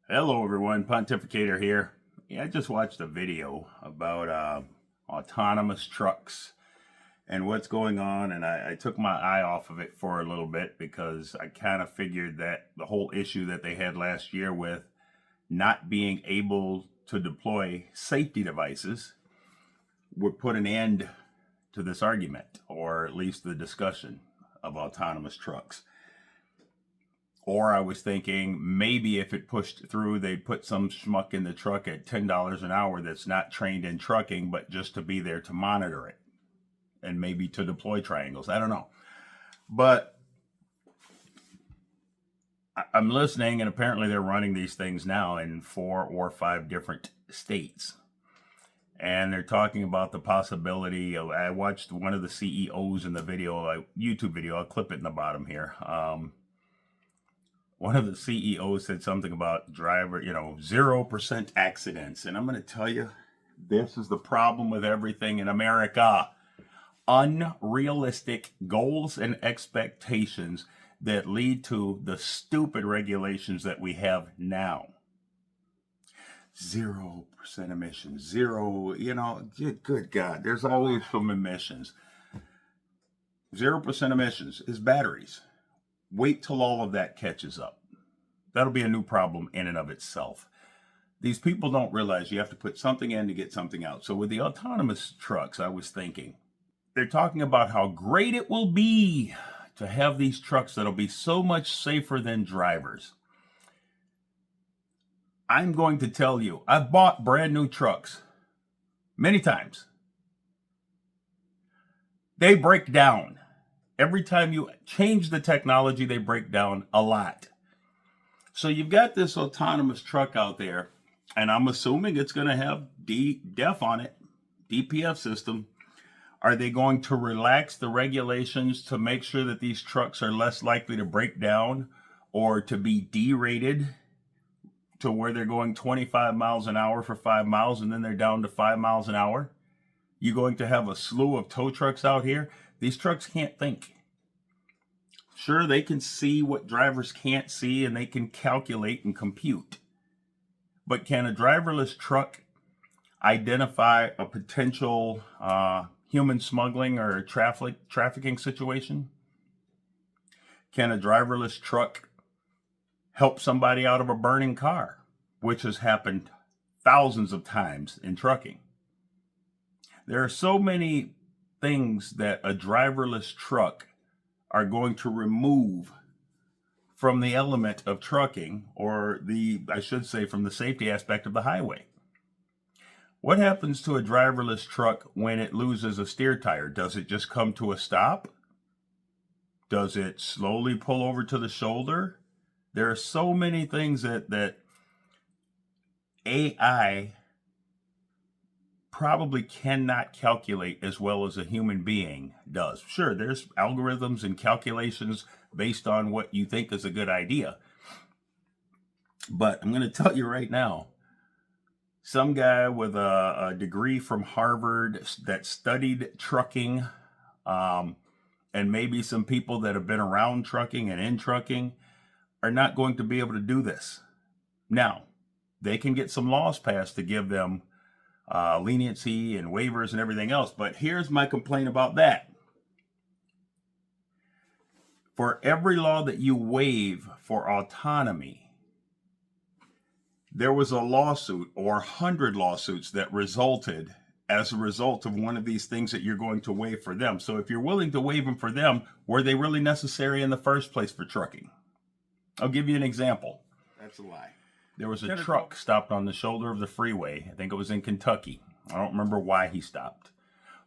Hello everyone, Pontificator here. I just watched a video about autonomous trucks and what's going on, and I took my eye off of it for a little bit because I kind of figured that the whole issue that they had last year with not being able to deploy safety devices would put an end to this argument, or at least the discussion of autonomous trucks. Or I was thinking maybe if it pushed through, they'd put some schmuck in the truck at $10 an hour that's not trained in trucking, but just to be there to monitor it and maybe to deploy triangles. I don't know. But I'm listening, and apparently they're running these things now in 4 or 5 different states. And they're talking about the possibility of, I watched one of the CEOs in the video, a YouTube video, I'll clip it in the bottom here. One of the CEOs said something about 0% accidents. And I'm going to tell you, this is the problem with everything in America. Unrealistic goals and expectations that lead to the stupid regulations that we have now. 0% emissions, good God, there's always some emissions. 0% emissions is batteries. Wait till all of that catches up. That'll be a new problem in and of itself. These people don't realize you have to put something in to get something out. So with the autonomous trucks, I was thinking, they're talking about how great it will be to have these trucks that'll be so much safer than drivers. I'm going to tell you, I've bought brand new trucks many times. They break down. Every time you change the technology, they break down a lot. So you've got this autonomous truck out there, and I'm assuming it's going to have DEF on it, DPF system. Are they going to relax the regulations to make sure that these trucks are less likely to break down or to be derated to where they're going 25 miles an hour for 5 miles and then they're down to 5 miles an hour? You're going to have a slew of tow trucks out here. These trucks can't think. Sure, they can see what drivers can't see and they can calculate and compute. But can a driverless truck identify a potential human smuggling or trafficking situation? Can a driverless truck help somebody out of a burning car, which has happened thousands of times in trucking? There are so many things that a driverless truck are going to remove from the element of trucking, or I should say from the safety aspect of the highway. What happens to a driverless truck when it loses a steer tire? Does it just come to a stop? Does it slowly pull over to the shoulder? There are so many things that AI probably cannot calculate as well as a human being does. Sure, there's algorithms and calculations based on what you think is a good idea. But I'm going to tell you right now, some guy with a degree from Harvard that studied trucking, and maybe some people that have been around trucking and in trucking are not going to be able to do this. Now, they can get some laws passed to give them leniency and waivers and everything else. But here's my complaint about that. For every law that you waive for autonomy, there was a lawsuit or 100 lawsuits that resulted as a result of one of these things that you're going to waive for them. So if you're willing to waive them for them, were they really necessary in the first place for trucking? I'll give you an example. That's a lie. There was a truck stopped on the shoulder of the freeway. I think it was in Kentucky. I don't remember why he stopped.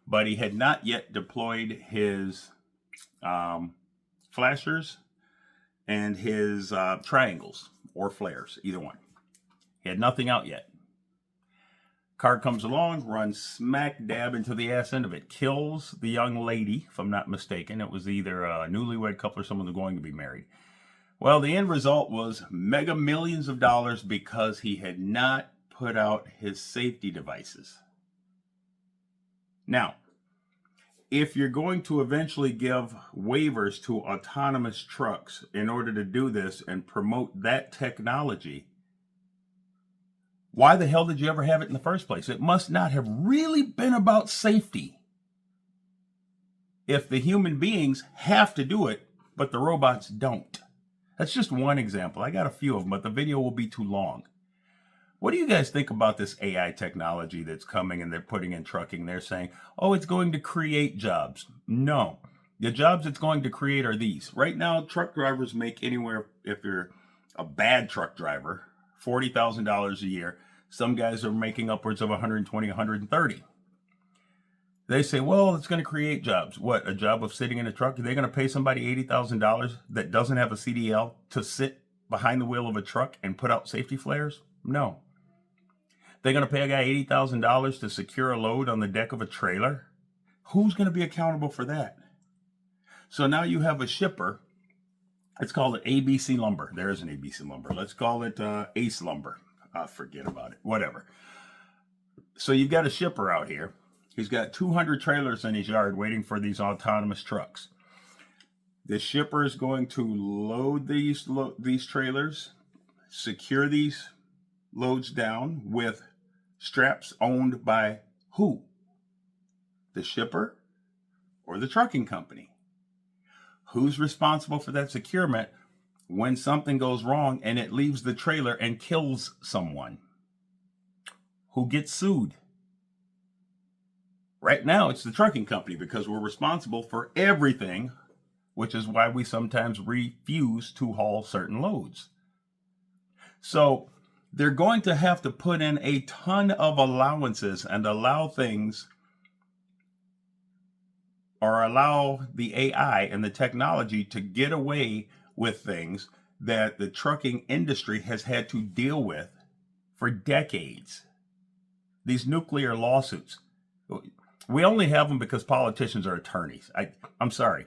But he had not yet deployed his flashers and his triangles or flares, either one. He had nothing out yet. Car comes along, runs smack dab into the ass end of it, kills the young lady, if I'm not mistaken. It was either a newlywed couple or someone who's going to be married. Well, the end result was mega millions of dollars because he had not put out his safety devices. Now, if you're going to eventually give waivers to autonomous trucks in order to do this and promote that technology, Why the hell did you ever have it in the first place? It must not have really been about safety if the human beings have to do it, but the robots don't. That's just one example. I got a few of them, but the video will be too long. What do you guys think about this AI technology that's coming and they're putting in trucking? They're saying, oh, it's going to create jobs. No, the jobs it's going to create are these. Right now, truck drivers make anywhere, if you're a bad truck driver, $40,000 a year. Some guys are making upwards of 120, 130. They say, well, it's going to create jobs. What, a job of sitting in a truck? Are they going to pay somebody $80,000 that doesn't have a CDL to sit behind the wheel of a truck and put out safety flares? No. They're going to pay a guy $80,000 to secure a load on the deck of a trailer? Who's going to be accountable for that? So now you have a shipper. Let's call it ABC Lumber. There is an ABC Lumber. Let's call it Ace Lumber. Forget about it. Whatever. So you've got a shipper out here. He's got 200 trailers in his yard waiting for these autonomous trucks. The shipper is going to load these trailers, secure these loads down with straps owned by who? The shipper or the trucking company? Who's responsible for that securement when something goes wrong and it leaves the trailer and kills someone? Who gets sued? Right now, it's the trucking company because we're responsible for everything, which is why we sometimes refuse to haul certain loads. So they're going to have to put in a ton of allowances and allow things, or allow the AI and the technology to get away with things that the trucking industry has had to deal with for decades. These nuclear lawsuits. We only have them because politicians are attorneys. I'm sorry.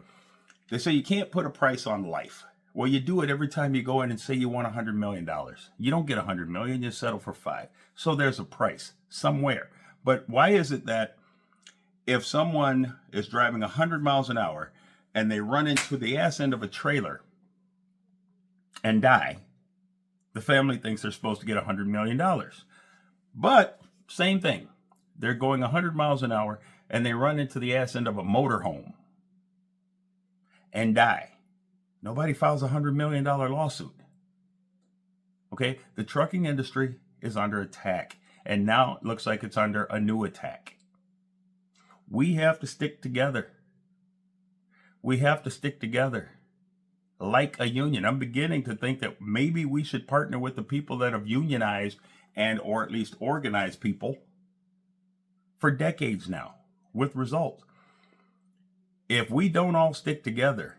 They say you can't put a price on life. Well, you do it every time you go in and say you want $100 million. You don't get $100 million, you settle for $5 million. So there's a price somewhere. But why is it that if someone is driving 100 miles an hour and they run into the ass end of a trailer and die, the family thinks they're supposed to get $100 million? But same thing. They're going 100 miles an hour and they run into the ass end of a motorhome and die. Nobody files a $100 million lawsuit. Okay, the trucking industry is under attack, and now it looks like it's under a new attack. We have to stick together. We have to stick together like a union. I'm beginning to think that maybe we should partner with the people that have unionized and or at least organized people for decades now with results. If we don't all stick together,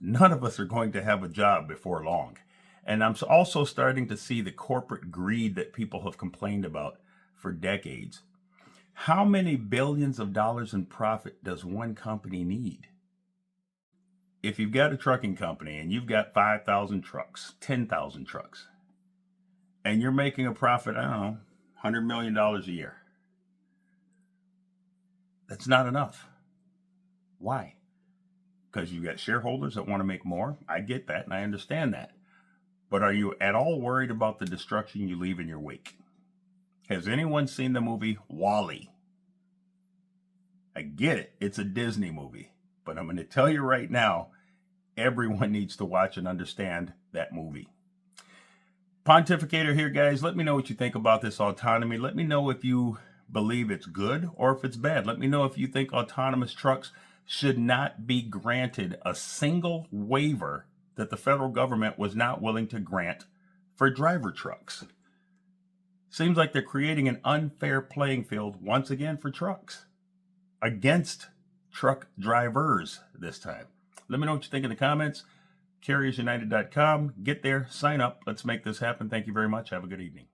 none of us are going to have a job before long. And I'm also starting to see the corporate greed that people have complained about for decades. How many billions of dollars in profit does one company need? If you've got a trucking company and you've got 5,000 trucks, 10,000 trucks, and you're making a profit, I don't know, $100 million a year, that's not enough. Why? Because you've got shareholders that want to make more. I get that and I understand that. But are you at all worried about the destruction you leave in your wake? Has anyone seen the movie WALL-E? I get it. It's a Disney movie. But I'm going to tell you right now, everyone needs to watch and understand that movie. Pontificator here, guys. Let me know what you think about this autonomy. Let me know if you believe it's good or if it's bad. Let me know if you think autonomous trucks should not be granted a single waiver that the federal government was not willing to grant for driver trucks. Seems like they're creating an unfair playing field once again for trucks against truck drivers this time. Let me know what you think in the comments. CarriersUnited.com. Get there, sign up. Let's make this happen. Thank you very much. Have a good evening.